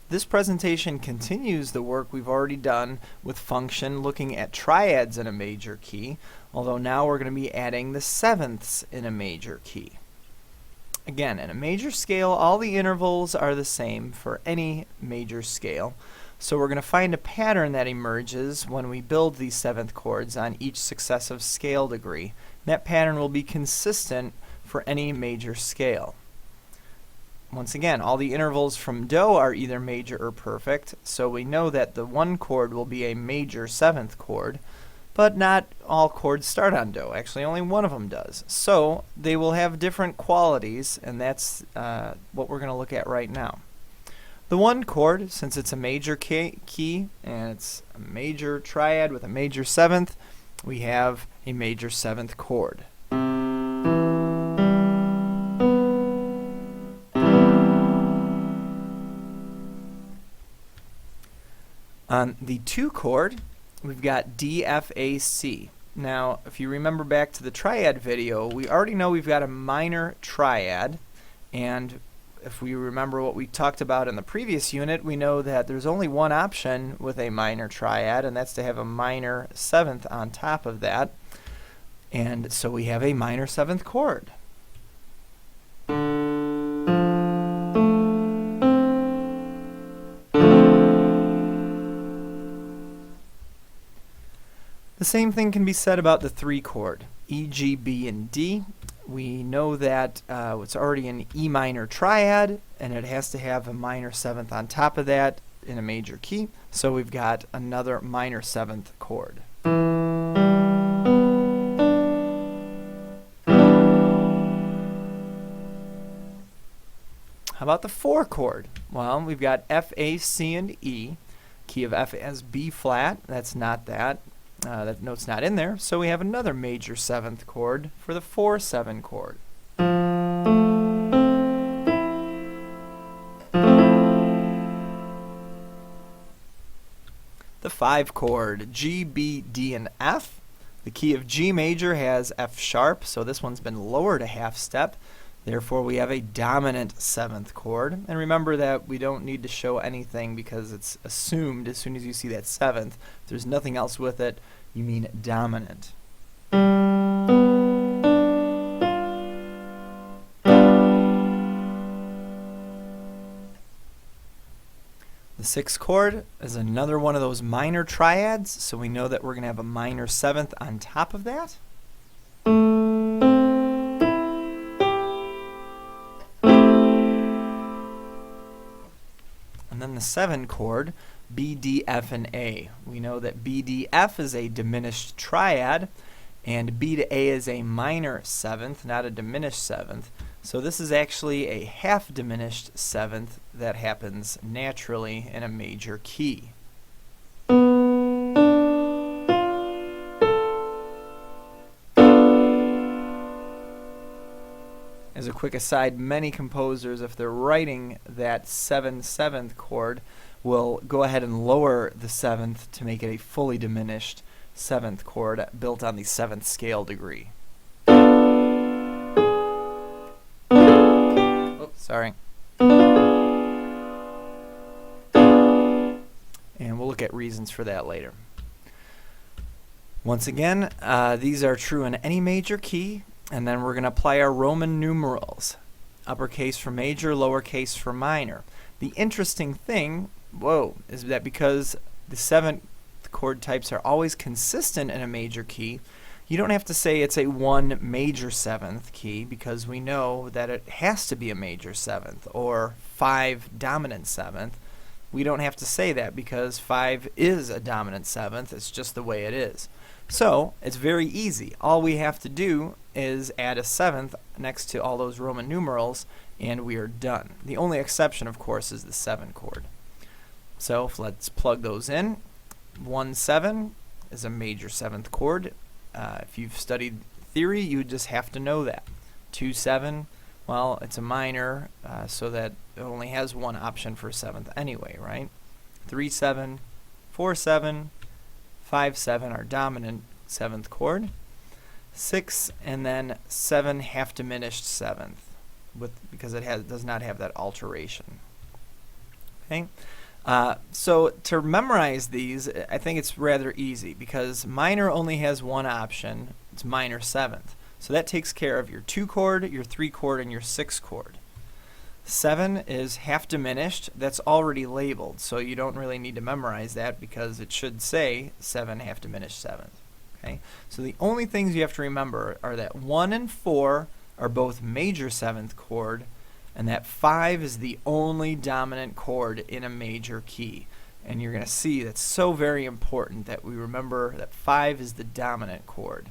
This presentation continues the work we've already done with function looking at triads in a major key, although now we're going to be adding the sevenths in a major key. Again, in a major scale, all the intervals are the same for any major scale, so we're going to find a pattern that emerges when we build these seventh chords on each successive scale degree. That pattern will be consistent for any major scale. Once again, all the intervals from Do are either major or perfect, so we know that the one chord will be a major seventh chord, but not all chords start on Do. Actually, only one of them does. So they will have different qualities, and that's what we're going to look at right now. The one chord, since it's a major key and it's a major triad with a major seventh, we have a major seventh chord. On the two chord, we've got D, F, A, C. Now, if you remember back to the triad video, we already know we've got a minor triad, and if we remember what we talked about in the previous unit, we know that there's only one option with a minor triad, and that's to have a minor seventh on top of that. And so we have a minor seventh chord. The same thing can be said about the three chord, E, G, B, and D. We know that it's already an E minor triad, and it has to have a minor seventh on top of that in a major key, so we've got another minor seventh chord. How about the four chord? Well, we've got F, A, C, and E. Key of F as B flat, that's not that. That note's not in there, so we have another major seventh chord for the 4-7 chord. The 5 chord, G, B, D, and F. The key of G major has F sharp, so this one's been lowered a half step. Therefore, we have a dominant seventh chord. And remember that we don't need to show anything because it's assumed as soon as you see that seventh. If there's nothing else with it, you mean dominant. The 6th chord is another one of those minor triads, so we know that we're going to have a minor seventh on top of that. And then the 7 chord, B, D, F, and A. We know that B, D, F is a diminished triad, and B to A is a minor seventh, not a diminished seventh. So this is actually a half diminished seventh that happens naturally in a major key. As a quick aside, many composers, if they're writing that 7/7 chord, will go ahead and lower the seventh to make it a fully diminished seventh chord built on the 7th scale degree. Oops, sorry. And we'll look at reasons for that later. Once again, these are true in any major key. And then we're going to apply our Roman numerals. Uppercase for major, lowercase for minor. The interesting thing, is that because the 7th chord types are always consistent in a major key, you don't have to say it's a 1 major 7th key because we know that it has to be a major 7th or 5 dominant 7th. We don't have to say that because 5 is a dominant 7th. It's just the way it is. So it's very easy. All we have to do is add a 7th next to all those Roman numerals and we are done. The only exception, of course, is the 7 chord. So let's plug those in. 1-7 is a major 7th chord. If you've studied theory, you would just have to know that. 2-7, well, it's a minor, so that it only has one option for 7th anyway, right? 3-7, 4-7, 5-7 are dominant 7th chord. 6 and then 7 half diminished 7th because it does not have that alteration. Okay? So to memorize these, I think it's rather easy because minor only has one option. It's minor seventh. So that takes care of your 2 chord, your 3 chord, and your 6 chord. 7 is half diminished. That's already labeled, so you don't really need to memorize that because it should say 7 half diminished seventh. Okay? So the only things you have to remember are that 1 and 4 are both major 7th chord, and that 5 is the only dominant chord in a major key. And you're going to see that's so very important that we remember that 5 is the dominant chord.